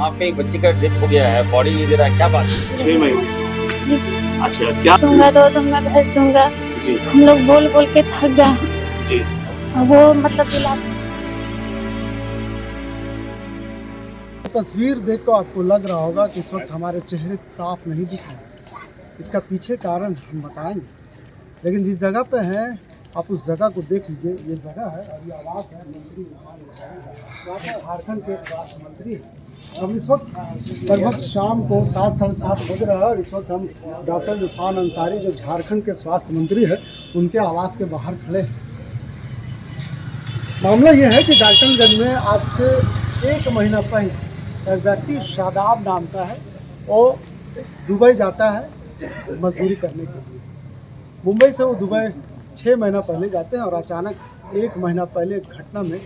वहाँ पे एक बच्चे का डेथ हो गया है, बॉडी दे रहा है, क्या बात है? 6 महीने। अच्छा, क्या? दूंगा तो दूंगा भेज दूंगा। जी हम लोग बोल बोल के थक गए हैं। जी। वो मतलब दिला तस्वीर देख कर आपको लग रहा होगा कि इस वक्त हमारे चेहरे साफ नहीं दिख रहे। इसका पीछे कारण हम बताएंगे, लेकिन जिस जगह पे है आप उस जगह को देख लीजिए। ये जगह है और ये आवास है मंत्री झारखंड के स्वास्थ्य मंत्री हैं। हम इस वक्त लगभग शाम को 7 साढ़े 7 बज रहा है और इस वक्त हम डॉक्टर इरफान अंसारी जो झारखंड के स्वास्थ्य मंत्री हैं उनके आवास के बाहर खड़े हैं। मामला ये है कि डाल्टनगंज में आज से 1 महीना पहले एक व्यक्ति शादाब नाम का है, वो दुबई जाता है मजदूरी करने के लिए। मुंबई से वो दुबई 6 महीना पहले जाते हैं और अचानक 1 महीना पहले एक घटना में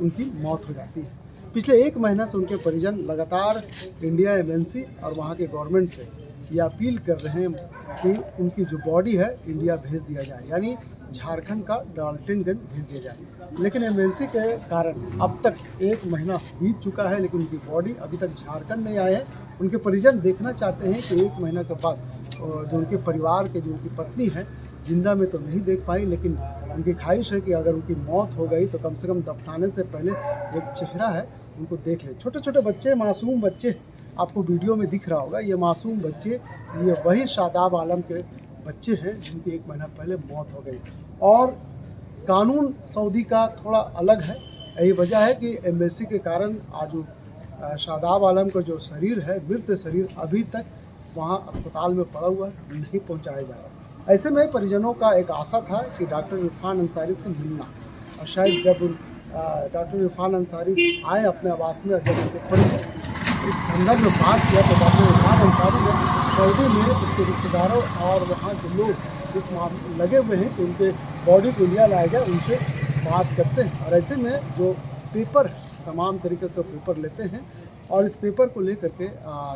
उनकी मौत हो जाती है। पिछले 1 महीना से उनके परिजन लगातार इंडिया एमबेसी और वहाँ के गवर्नमेंट से ये अपील कर रहे हैं कि उनकी जो बॉडी है इंडिया भेज दिया जाए, यानी झारखंड का डाल्टनगंज भेज दिया जाए। लेकिन एमबेसी के कारण अब तक 1 महीना बीत चुका है, लेकिन उनकी बॉडी अभी तक झारखंड नहीं आई है। उनके परिजन देखना चाहते हैं कि 1 महीना के बाद जो उनके परिवार के जो उनकी पत्नी है जिंदा में तो नहीं देख पाई, लेकिन उनकी ख्वाहिश है कि अगर उनकी मौत हो गई तो कम से कम दफनाने से पहले एक चेहरा है उनको देख ले। छोटे छोटे बच्चे, मासूम बच्चे, आपको वीडियो में दिख रहा होगा। ये मासूम बच्चे, ये वही शादाब आलम के बच्चे हैं जिनकी 1 महीना पहले मौत हो गई। और कानून सऊदी का थोड़ा अलग है। यही वजह है कि एम्बेसी के कारण आज शादाब आलम का जो शरीर है, मृत शरीर, अभी तक वहाँ अस्पताल में पड़ा हुआ नहीं पहुँचाया जा रहा। ऐसे में परिजनों का एक आशा था कि डॉक्टर इरफान अंसारी से मिलना, और शायद जब डॉक्टर इरफान अंसारी आए अपने आवास में, जब उनके परिजन इस संदर्भ में बात किया तो डॉक्टर इरफान अंसारी ने सऊदी में उसके रिश्तेदारों और वहाँ के लोग इस मामले लगे हुए हैं कि उनके बॉडी को इंडिया लाया जाए, उनसे बात करते हैं। और ऐसे में जो पेपर है, तमाम तरीके के पेपर लेते हैं और इस पेपर को लेकर के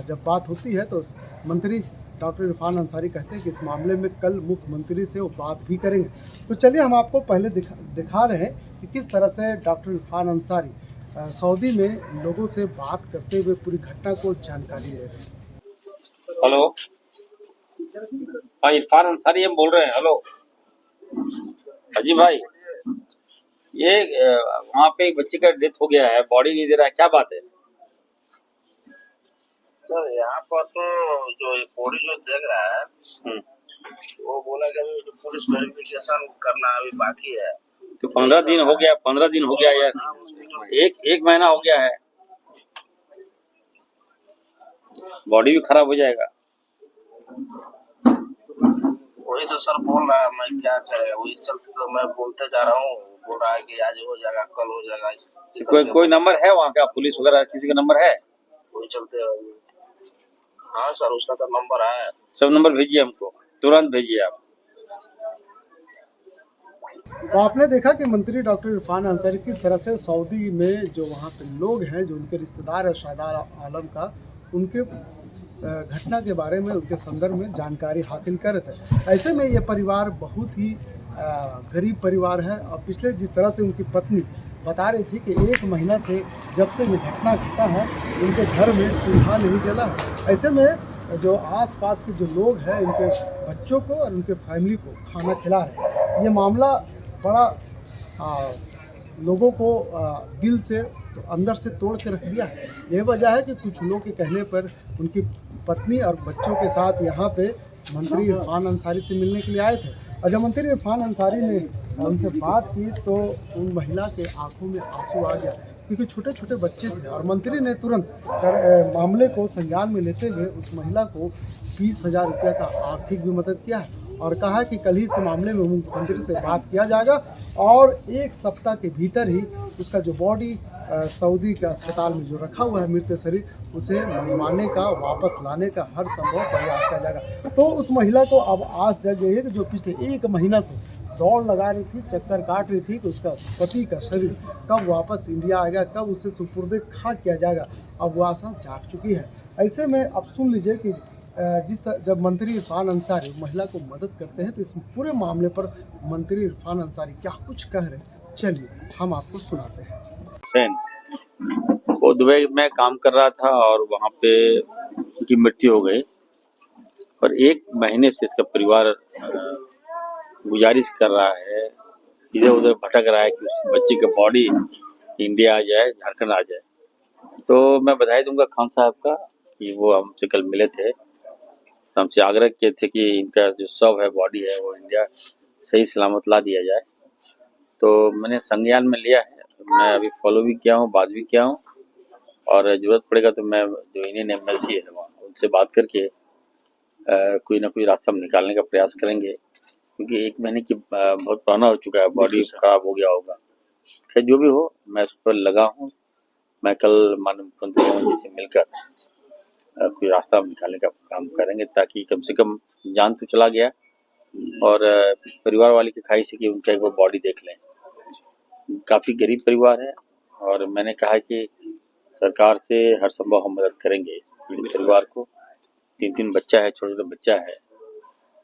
जब बात होती है तो मंत्री डॉक्टर इरफान अंसारी कहते हैं कि इस मामले में कल मुख्यमंत्री से वो बात भी करेंगे। तो चलिए हम आपको पहले दिखा रहे हैं कि किस तरह से डॉक्टर इरफान अंसारी सऊदी में लोगों से बात करते हुए पूरी घटना को जानकारी ले रहे हैं। हेलो, हाँ इरफान अंसारी हम बोल रहे हैं। हेलो अजी भाई, ये वहाँ पे एक बच्चे का डेथ हो गया है, बॉडी नहीं दे रहा है, क्या बात है? सर यहाँ पर तो जो बॉडी जो देख रहा है वो बोला कि अभी पुलिस वेरिफिकेशन करना अभी बाकी है। तो 15 दिन हो गया, 15 दिन हो गया यार, एक महीना हो गया है, बॉडी भी खराब हो जाएगा। वही तो सर बोल रहा है, मैं क्या करे, वही सर तो मैं बोलते जा रहा हूँ। बोल रहा है कि आज हो जाएगा, कल हो जाएगा। कोई नंबर है वहाँ का, पुलिस वगैरह किसी का नंबर है? वही चलते। हाँ सर, उसका तो नंबर है। सब नंबर भेजिए हमको, तुरंत भेजिए आप। तो आपने देखा कि मंत्री डॉक्टर इरफान अंसारी किस तरह से सऊदी में जो वहाँ पे लोग हैं, जो उनके रिश्तेदार है शादाब आलम का, उनके घटना के बारे में, उनके संदर्भ में जानकारी हासिल कर रहे थे। ऐसे में ये परिवार बहुत ही गरीब परिवार है और पिछले जिस तरह से उनकी पत्नी बता रही थी कि 1 महीना से जब से ये घटना घटा है उनके घर में चूल्हा नहीं जला है। ऐसे में जो आसपास के जो लोग हैं इनके बच्चों को और उनके फैमिली को खाना खिला रहे हैं। ये मामला बड़ा लोगों को दिल से तो अंदर से तोड़ के रख दिया है। यही वजह है कि कुछ लोगों के कहने पर उनकी पत्नी और बच्चों के साथ यहाँ पे मंत्री इरफान अंसारी से मिलने के लिए आए थे। और जब मंत्री इरफान अंसारी ने उनसे बात की तो उन महिला के आंखों में आंसू आ गया, क्योंकि छोटे छोटे बच्चे थे। और मंत्री ने तुरंत मामले को संज्ञान में लेते हुए उस महिला को 20,000 रुपये का आर्थिक भी मदद किया है और कहा कि कल ही इस मामले में मुख्यमंत्री से बात किया जाएगा और 1 सप्ताह के भीतर ही उसका जो बॉडी सऊदी के अस्पताल में जो रखा हुआ है मृत शरीर, उसे मंगवाने का, वापस लाने का हर संभव प्रयास किया जाएगा। तो उस महिला को अब आस जग गई है कि जो पिछले 1 महीना से दौड़ लगा रही थी, चक्कर काट रही थी कि उसका पति का शरीर कब वापस इंडिया आएगा, कब उसे सुपुर्द खाक किया जाएगा, अब वो आशा जाग चुकी है। ऐसे में अब सुन लीजिए कि जब मंत्री इरफान अंसारी महिला को मदद करते हैं तो इस पूरे मामले पर मंत्री इरफान अंसारी क्या कुछ कह रहे हैं, चलिए हम आपको सुनाते हैं। हुसैन, वो दुबई में काम कर रहा था और वहाँ पे उसकी मृत्यु हो गई। और 1 महीने से इसका परिवार गुजारिश कर रहा है, इधर उधर भटक रहा है कि उस बच्चे का बॉडी इंडिया आ जाए, झारखंड आ जाए। तो मैं बधाई दूंगा खान साहब का कि वो हमसे कल मिले थे, हमसे आग्रह किए थे कि इनका जो शव है, बॉडी है, वो इंडिया सही सलामत ला दिया जाए। तो मैंने संज्ञान में लिया है, मैं अभी फॉलो भी किया हूँ, बात भी किया हूँ, और ज़रूरत पड़ेगा तो मैं जो इंडियन एम्बेसी है वहाँ उनसे बात करके कोई ना कोई रास्ता हम निकालने का प्रयास करेंगे, क्योंकि 1 महीने की बहुत पुराना हो चुका है, बॉडी खराब हो गया होगा। खैर जो भी हो, मैं उस पर लगा हूँ। मैं कल माननीय मुख्यमंत्री जी से मिलकर कोई रास्ता निकालने का काम करेंगे, ताकि कम से कम जान तो चला गया और परिवार वाले की ख्वाहिश है कि उनका एक बार बॉडी देख लें। काफ़ी गरीब परिवार है और मैंने कहा कि सरकार से हर संभव हम मदद करेंगे इस पीड़ित परिवार को। 3 बच्चा है, छोटा छोटा बच्चा है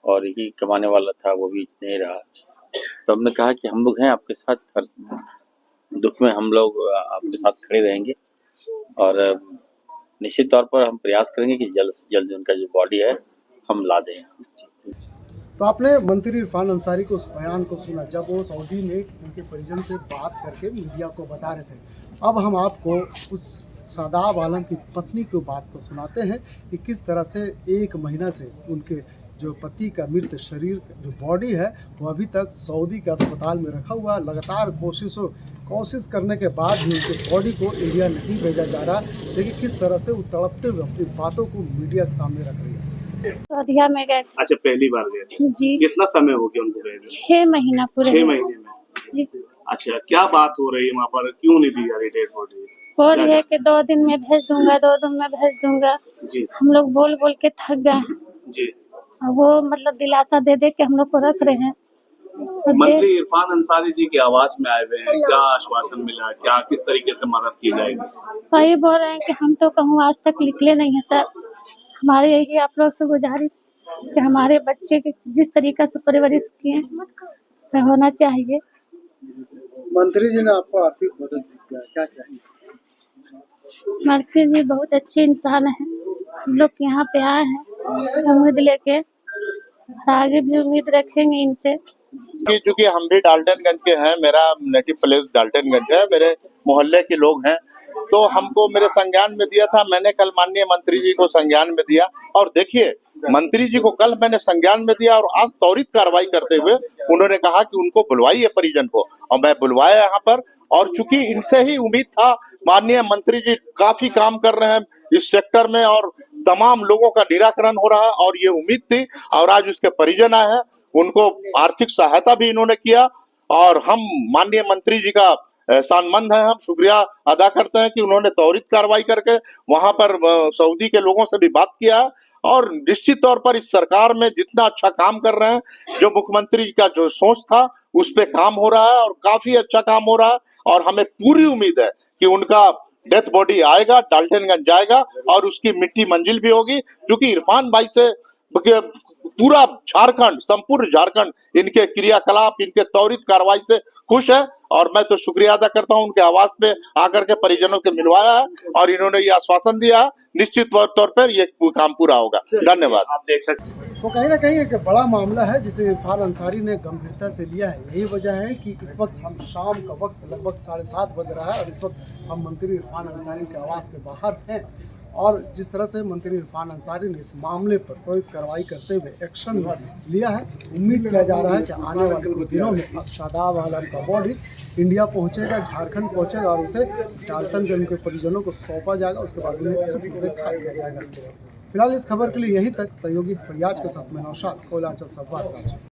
और एक ही कमाने वाला था, वो भी नहीं रहा। तो हमने कहा कि हम लोग हैं आपके साथ, हर दुख में हम लोग आपके साथ खड़े रहेंगे और निश्चित तौर पर हम प्रयास करेंगे कि जल्द से जल्द उनका जो बॉडी है हम ला दें। तो आपने मंत्री इरफान अंसारी को उस बयान को सुना जब वो सऊदी में उनके परिजन से बात करके मीडिया को बता रहे थे। अब हम आपको उस शादाब आलम की पत्नी की बात को सुनाते हैं कि किस तरह से 1 महीना से उनके जो पति का मृत शरीर जो बॉडी है वो अभी तक सऊदी के अस्पताल में रखा हुआ। लगातार कोशिश करने के बाद भी उनके बॉडी को इंडिया नहीं भेजा जा रहा, लेकिन किस तरह से वो तड़पते हुए अपनी बातों को मीडिया के सामने रख रही है। सऊदीया में गए थे। अच्छा, पहली बार गए थे? जी। कितना समय हो गया उनको गए थे? 6 महीना पूरे। 6 महीने में? अच्छा, क्या बात हो रही है वहाँ पर, क्यों नहीं दी जा रही डेड बॉडी? बोल रही है कि 2 दिन में भेज दूंगा, 2 दिन में भेज दूंगा। जी। हम लोग बोल बोल के थक गए हैं। जी। और वो मतलब दिलासा दे दे के हम लोग को रख रहे हैं। मंत्री इरफान अंसारी जी की आवाज में आए हुए हैं, क्या आश्वासन मिला, क्या किस तरीके से मदद की जाएगी? वही बोल रहे हैं कि हम तो कहूँ आज तक निकले नहीं है सर। हमारे यही आप लोग से गुजारिश कि हमारे बच्चे के जिस तरीका से परवरिश किए वह होना चाहिए। मंत्री जी ने आपको आर्थिक मदद दी, क्या चाहिए? मंत्री जी बहुत अच्छे इंसान हैं, हम लोग यहाँ पे आए हैं उम्मीद लेके, आगे भी उम्मीद रखेंगे इनसे। क्योंकि हम भी डाल्टनगंज के हैं, मेरा नेटिव प्लेस डाल्टनगंज है, मेरे मोहल्ले के लोग हैं, तो हमको मेरे संज्ञान में दिया था। मैंने कल माननीय मंत्री जी को संज्ञान में दिया और देखिए मंत्री जी को कल मैंने संज्ञान में दिया और आज त्वरित कार्रवाई करते हुए उन्होंने कहा कि उनको बुलवाइए परिजन को, और मैं बुलवाया यहाँ पर। और चूंकि इनसे ही उम्मीद था, माननीय मंत्री जी काफी काम कर रहे हैं इस सेक्टर में और तमाम लोगों का निराकरण हो रहा है और ये उम्मीद थी, और आज उसके परिजन आए हैं, उनको आर्थिक सहायता भी इन्होंने किया और हम माननीय मंत्री जी का एहसानमंद है, हम शुक्रिया अदा करते हैं कि उन्होंने त्वरित कार्रवाई करके वहां पर सऊदी के लोगों से भी बात किया और निश्चित तौर पर इस सरकार में जितना अच्छा काम कर रहे हैं, जो मुख्यमंत्री का जो सोच था उस पे काम हो रहा है और काफी अच्छा काम हो रहा है और हमें पूरी उम्मीद है कि उनका डेथ बॉडी आएगा, डाल्टनगंज जाएगा और उसकी मिट्टी मंजिल भी होगी, क्योंकि इरफान भाई से पूरा झारखंड, संपूर्ण झारखंड इनके क्रियाकलाप, इनके त्वरित कार्रवाई से खुश है और मैं तो शुक्रिया अदा करता हूं उनके आवास पे आकर के परिजनों के मिलवाया है और इन्होंने ये आश्वासन दिया है निश्चित तौर पर ये काम पूरा होगा। धन्यवाद। आप देख सकते हैं तो कहीं ना कहीं एक बड़ा मामला है जिसे इरफान अंसारी ने गंभीरता से लिया है। यही वजह है कि इस वक्त हम शाम का वक्त लगभग 7:30 बज रहा है और इस वक्त हम मंत्री इरफान अंसारी के आवास के बाहर हैं और जिस तरह से मंत्री इरफान अंसारी ने इस मामले पर त्वरित कार्रवाई करते हुए एक्शन लिया है, उम्मीद किया जा रहा है कि आने वाले कुछ दिनों में शादाब आलम का बॉडी इंडिया पहुंचेगा, झारखंड पहुंचेगा और उसे डाल्टनगंज के परिजनों को सौंपा जाएगा। उसके बाद उन्हें सुपुर्द किया जाएगा। फिलहाल इस खबर के लिए यहीं तक। सहयोगी फैयाज के साथ मैं नौशाद, कोयलांचल संवाददाता।